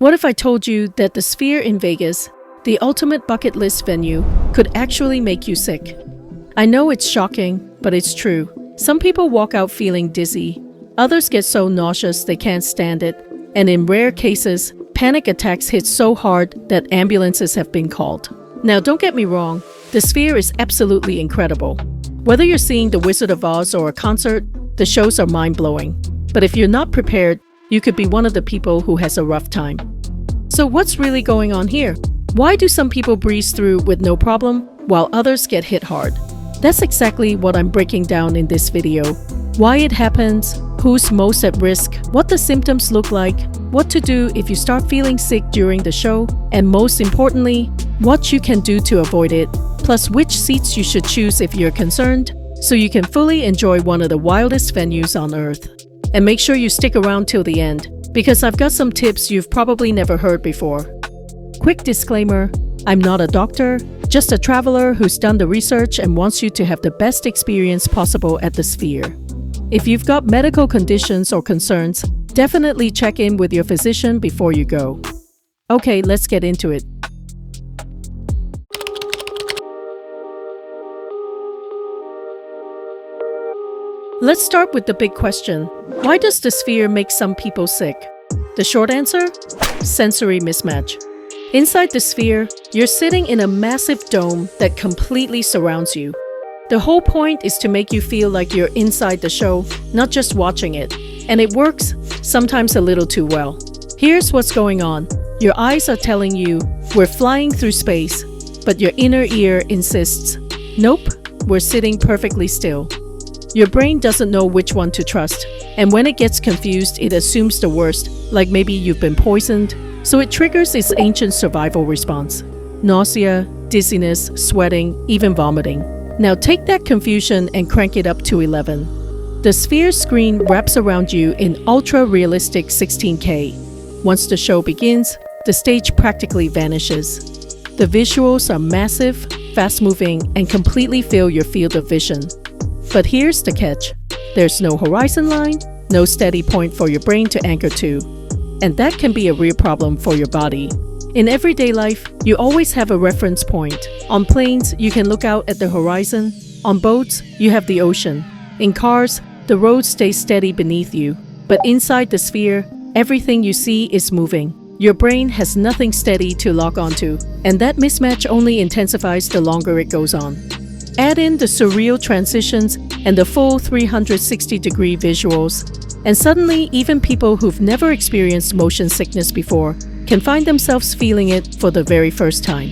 What if I told you that the Sphere in Vegas, the ultimate bucket list venue, could actually make you sick? I know it's shocking, but it's true. Some people walk out feeling dizzy. Others get so nauseous they can't stand it. And in rare cases, panic attacks hit so hard that ambulances have been called. Now, don't get me wrong, the Sphere is absolutely incredible. Whether you're seeing The Wizard of Oz or a concert, the shows are mind-blowing. But if you're not prepared, you could be one of the people who has a rough time. So what's really going on here? Why do some people breeze through with no problem, while others get hit hard? That's exactly what I'm breaking down in this video. Why it happens, who's most at risk, what the symptoms look like, what to do if you start feeling sick during the show, and most importantly, what you can do to avoid it, plus which seats you should choose if you're concerned, so you can fully enjoy one of the wildest venues on earth. And make sure you stick around till the end, because I've got some tips you've probably never heard before. Quick disclaimer, I'm not a doctor, just a traveler who's done the research and wants you to have the best experience possible at the Sphere. If you've got medical conditions or concerns, definitely check in with your physician before you go. Okay, let's get into it. Let's start with the big question. Why does the Sphere make some people sick? The short answer? Sensory mismatch. Inside the Sphere, you're sitting in a massive dome that completely surrounds you. The whole point is to make you feel like you're inside the show, not just watching it. And it works, sometimes a little too well. Here's what's going on. Your eyes are telling you, we're flying through space, but your inner ear insists, nope, we're sitting perfectly still. Your brain doesn't know which one to trust, and when it gets confused, it assumes the worst, like maybe you've been poisoned, so it triggers its ancient survival response. Nausea, dizziness, sweating, even vomiting. Now take that confusion and crank it up to 11. The Sphere screen wraps around you in ultra-realistic 16K. Once the show begins, the stage practically vanishes. The visuals are massive, fast-moving, and completely fill your field of vision. But here's the catch. There's no horizon line, no steady point for your brain to anchor to. And that can be a real problem for your body. In everyday life, you always have a reference point. On planes, you can look out at the horizon. On boats, you have the ocean. In cars, the road stays steady beneath you. But inside the Sphere, everything you see is moving. Your brain has nothing steady to lock onto, and that mismatch only intensifies the longer it goes on. Add in the surreal transitions and the full 360-degree visuals, and suddenly even people who've never experienced motion sickness before can find themselves feeling it for the very first time.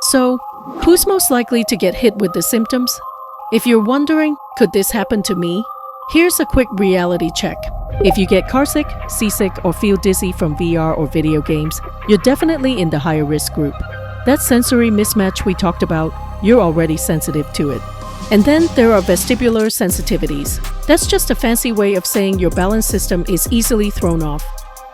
So, who's most likely to get hit with the symptoms? If you're wondering, could this happen to me? Here's a quick reality check. If you get carsick, seasick, or feel dizzy from VR or video games, you're definitely in the higher risk group. That sensory mismatch we talked about, you're already sensitive to it. And then there are vestibular sensitivities. That's just a fancy way of saying your balance system is easily thrown off.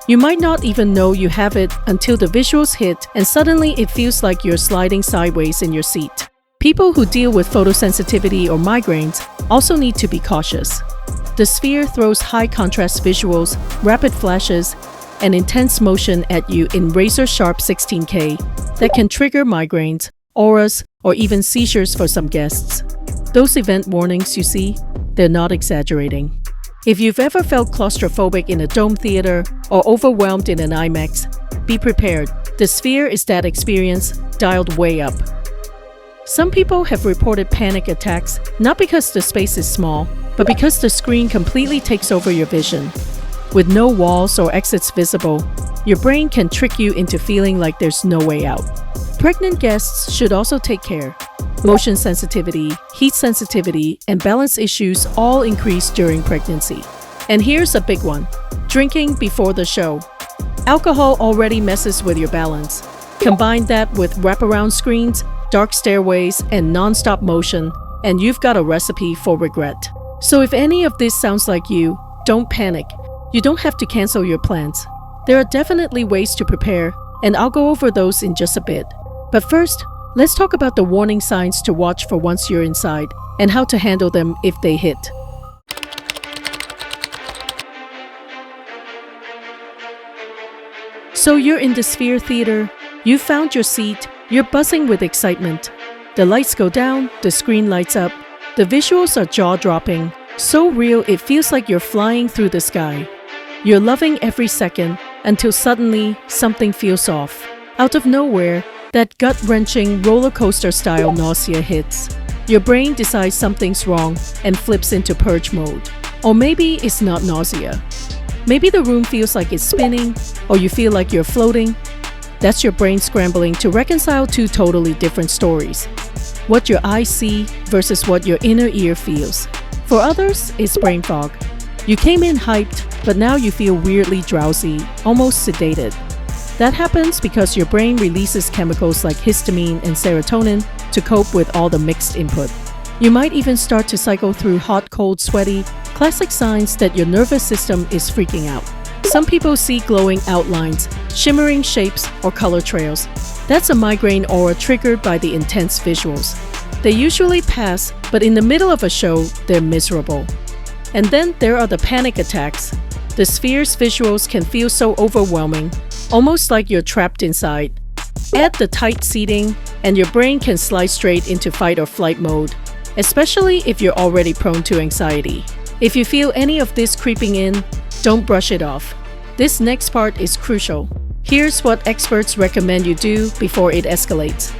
You might not even know you have it until the visuals hit and suddenly it feels like you're sliding sideways in your seat. People who deal with photosensitivity or migraines also need to be cautious. The Sphere throws high-contrast visuals, rapid flashes, and intense motion at you in razor-sharp 16K that can trigger migraines, auras, or even seizures for some guests. Those event warnings you see, they're not exaggerating. If you've ever felt claustrophobic in a dome theater or overwhelmed in an IMAX, be prepared. The Sphere is that experience dialed way up. Some people have reported panic attacks, not because the space is small, but because the screen completely takes over your vision. With no walls or exits visible, your brain can trick you into feeling like there's no way out. Pregnant guests should also take care. Motion sensitivity, heat sensitivity, and balance issues all increase during pregnancy. And here's a big one: drinking before the show. Alcohol already messes with your balance. Combine that with wraparound screens, dark stairways, and non-stop motion, and you've got a recipe for regret. So if any of this sounds like you, don't panic. You don't have to cancel your plans. There are definitely ways to prepare, and I'll go over those in just a bit. But first, let's talk about the warning signs to watch for once you're inside, and how to handle them if they hit. So you're in the Sphere Theater, you found your seat, you're buzzing with excitement. The lights go down, the screen lights up, the visuals are jaw-dropping, so real it feels like you're flying through the sky. You're loving every second until suddenly something feels off. Out of nowhere, that gut-wrenching roller coaster-style nausea hits. Your brain decides something's wrong and flips into purge mode. Or maybe it's not nausea. Maybe the room feels like it's spinning, or you feel like you're floating. That's your brain scrambling to reconcile two totally different stories. What your eyes see versus what your inner ear feels. For others, it's brain fog. You came in hyped, but now you feel weirdly drowsy, almost sedated. That happens because your brain releases chemicals like histamine and serotonin to cope with all the mixed input. You might even start to cycle through hot, cold, sweaty, classic signs that your nervous system is freaking out. Some people see glowing outlines, shimmering shapes, or color trails. That's a migraine aura triggered by the intense visuals. They usually pass, but in the middle of a show, they're miserable. And then there are the panic attacks. The Sphere's visuals can feel so overwhelming, almost like you're trapped inside. Add the tight seating, and your brain can slide straight into fight or flight mode, especially if you're already prone to anxiety. If you feel any of this creeping in, don't brush it off. This next part is crucial. Here's what experts recommend you do before it escalates.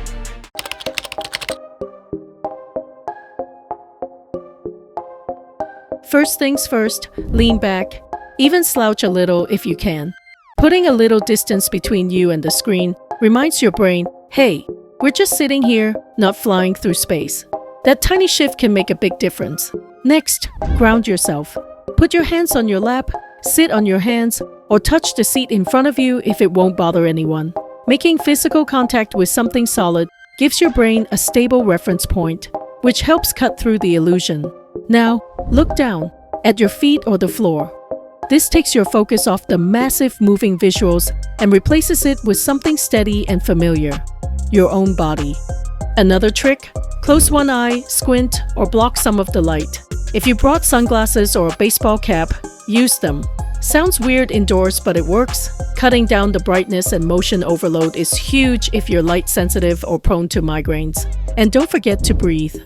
First things first, lean back. Even slouch a little if you can. Putting a little distance between you and the screen reminds your brain, hey, we're just sitting here, not flying through space. That tiny shift can make a big difference. Next, ground yourself. Put your hands on your lap, sit on your hands, or touch the seat in front of you if it won't bother anyone. Making physical contact with something solid gives your brain a stable reference point, which helps cut through the illusion. Now, look down, at your feet or the floor. This takes your focus off the massive moving visuals and replaces it with something steady and familiar, your own body. Another trick? Close one eye, squint, or block some of the light. If you brought sunglasses or a baseball cap, use them. Sounds weird indoors, but it works. Cutting down the brightness and motion overload is huge if you're light sensitive or prone to migraines. And don't forget to breathe.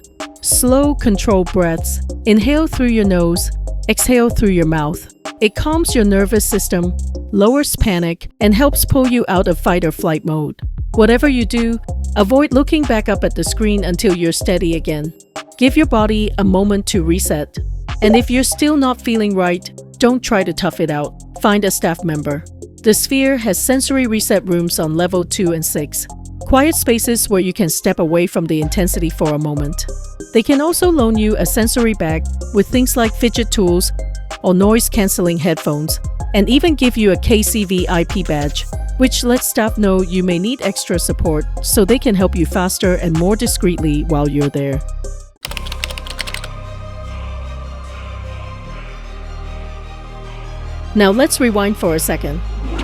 Slow, controlled breaths. Inhale through your nose, exhale through your mouth. It calms your nervous system, lowers panic, and helps pull you out of fight or flight mode. Whatever you do, avoid looking back up at the screen until you're steady again. Give your body a moment to reset. And if you're still not feeling right, don't try to tough it out. Find a staff member. The Sphere has sensory reset rooms on level 2 and 6. Quiet spaces where you can step away from the intensity for a moment. They can also loan you a sensory bag with things like fidget tools or noise-canceling headphones, and even give you a KCV IP badge, which lets staff know you may need extra support so they can help you faster and more discreetly while you're there. Now let's rewind for a second.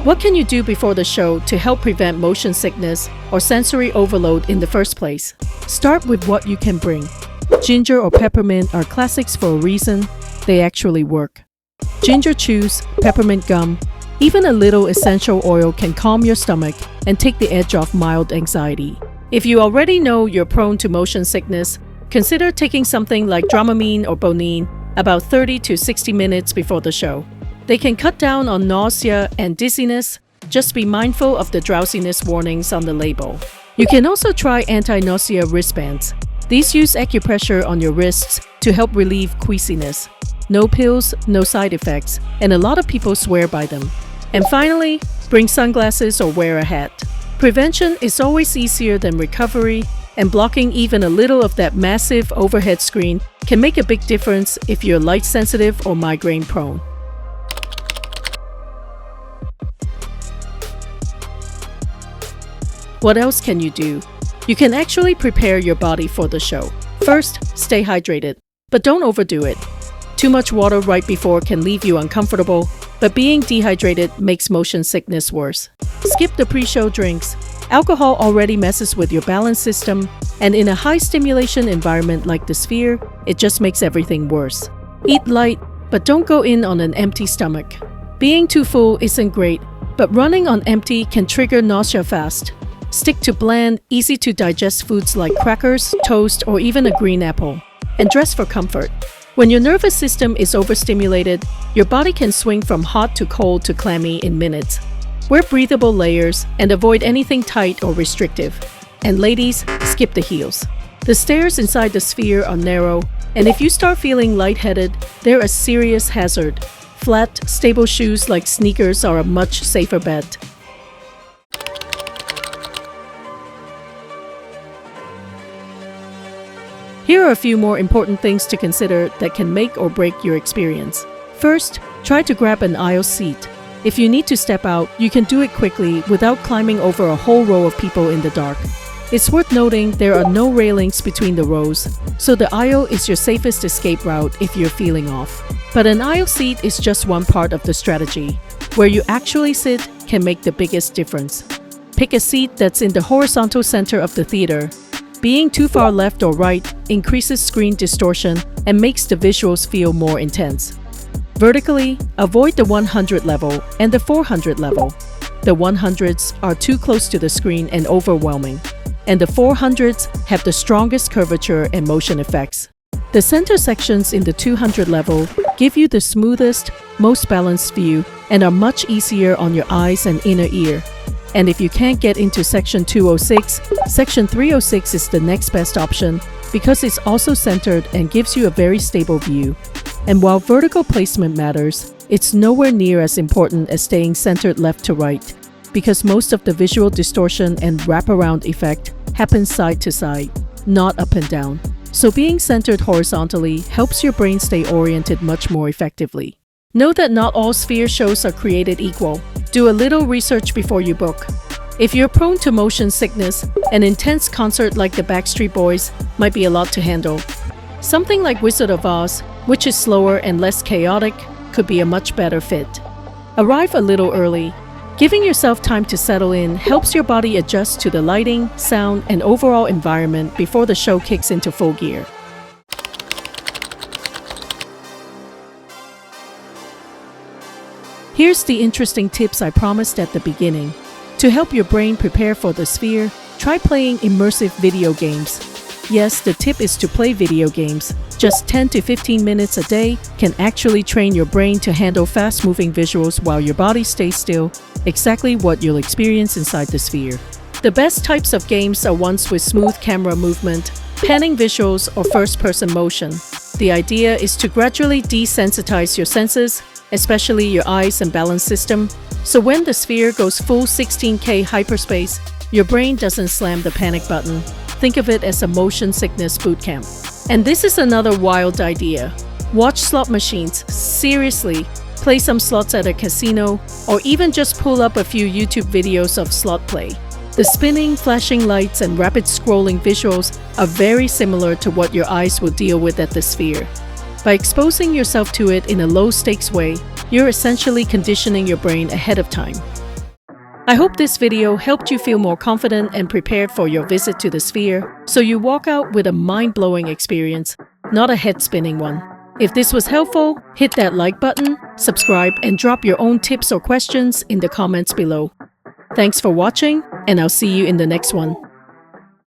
What can you do before the show to help prevent motion sickness or sensory overload in the first place? Start with what you can bring. Ginger or peppermint are classics for a reason. They actually work. Ginger chews, peppermint gum, even a little essential oil can calm your stomach and take the edge off mild anxiety. If you already know you're prone to motion sickness, consider taking something like Dramamine or Bonine about 30 to 60 minutes before the show. They can cut down on nausea and dizziness. Just be mindful of the drowsiness warnings on the label. You can also try anti-nausea wristbands. These use acupressure on your wrists to help relieve queasiness. No pills, no side effects, and a lot of people swear by them. And finally, bring sunglasses or wear a hat. Prevention is always easier than recovery, and blocking even a little of that massive overhead screen can make a big difference if you're light sensitive or migraine prone. What else can you do? You can actually prepare your body for the show. First, stay hydrated, but don't overdo it. Too much water right before can leave you uncomfortable, but being dehydrated makes motion sickness worse. Skip the pre-show drinks. Alcohol already messes with your balance system, and in a high-stimulation environment like the Sphere, it just makes everything worse. Eat light, but don't go in on an empty stomach. Being too full isn't great, But running on empty can trigger nausea fast. Stick to bland, easy-to-digest foods like crackers, toast, or even a green apple. And dress for comfort. When your nervous system is overstimulated, your body can swing from hot to cold to clammy in minutes. Wear breathable layers and avoid anything tight or restrictive. And ladies, skip the heels. The stairs inside the sphere are narrow, and if you start feeling lightheaded, they're a serious hazard. Flat, stable shoes like sneakers are a much safer bet. Here are a few more important things to consider that can make or break your experience. First, try to grab an aisle seat. If you need to step out, you can do it quickly without climbing over a whole row of people in the dark. It's worth noting there are no railings between the rows, so the aisle is your safest escape route if you're feeling off. But an aisle seat is just one part of the strategy. Where you actually sit can make the biggest difference. Pick a seat that's in the horizontal center of the theater. Being too far left or right increases screen distortion and makes the visuals feel more intense. Vertically, avoid the 100 level and the 400 level. The 100s are too close to the screen and overwhelming, and the 400s have the strongest curvature and motion effects. The center sections in the 200 level give you the smoothest, most balanced view and are much easier on your eyes and inner ear. And if you can't get into section 206, section 306 is the next best option because it's also centered and gives you a very stable view. And while vertical placement matters, it's nowhere near as important as staying centered left to right because most of the visual distortion and wraparound effect happens side to side, not up and down. So being centered horizontally helps your brain stay oriented much more effectively. Know that not all sphere shows are created equal. Do a little research before you book. If you're prone to motion sickness, an intense concert like the Backstreet Boys might be a lot to handle. Something like Wizard of Oz, which is slower and less chaotic, could be a much better fit. Arrive a little early. Giving yourself time to settle in helps your body adjust to the lighting, sound, and overall environment before the show kicks into full gear. Here's the interesting tips I promised at the beginning. To help your brain prepare for the sphere, try playing immersive video games. Yes, the tip is to play video games. Just 10 to 15 minutes a day can actually train your brain to handle fast-moving visuals while your body stays still, exactly what you'll experience inside the sphere. The best types of games are ones with smooth camera movement, panning visuals, or first-person motion. The idea is to gradually desensitize your senses, especially your eyes and balance system, so when the sphere goes full 16K hyperspace, your brain doesn't slam the panic button. Think of it as a motion sickness boot camp. And this is another wild idea. Watch slot machines. Seriously, play some slots at a casino, or even just pull up a few YouTube videos of slot play. The spinning, flashing lights, and rapid scrolling visuals are very similar to what your eyes will deal with at the sphere. By exposing yourself to it in a low-stakes way, you're essentially conditioning your brain ahead of time. I hope this video helped you feel more confident and prepared for your visit to the sphere, so you walk out with a mind-blowing experience, not a head-spinning one. If this was helpful, hit that like button, subscribe, and drop your own tips or questions in the comments below. Thanks for watching, and I'll see you in the next one.